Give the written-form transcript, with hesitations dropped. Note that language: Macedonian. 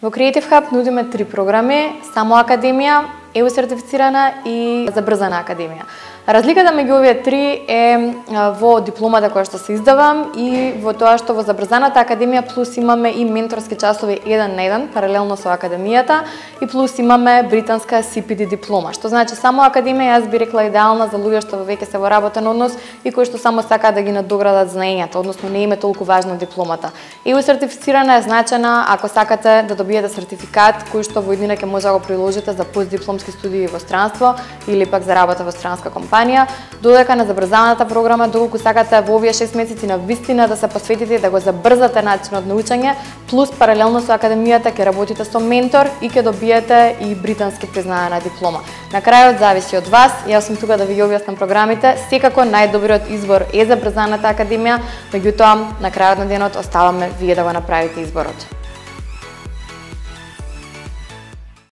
Во Creative Hub нудиме 3 програми: само академија, EU сертифицирана и забрзана академија. Разликата меѓу овие три е во дипломата која што се издавам и во тоа што во забрзаната академија плюс имаме и менторски часови 1 на 1 паралелно со академијата и плюс имаме британска CPD диплома, што значи само академија, јас би рекла идеална за луѓе што веќе се во работен однос и кои што само сакаат да ги надоградат знаењата, односно не им е толку важна дипломата. EU сертифицирана е значена ако сакате да добиете сертификат кој што во иднина ќе може да го приложите за постдипломски студии во странство или пак за работа во странска компанија, додека на забрзаната програма, доколку сакате во овие 6 месеци на вистина да се посветите и да го забрзате начинот на учење, плюс паралелно со академијата ќе работите со ментор и ќе добиете и британски признаена диплома. На крајот зависи од вас, јас сум тука да ви ги објаснам програмите, секако најдобриот избор е забрзаната академија, меѓутоа на крајот на денот оставаме вие да го направите изборот.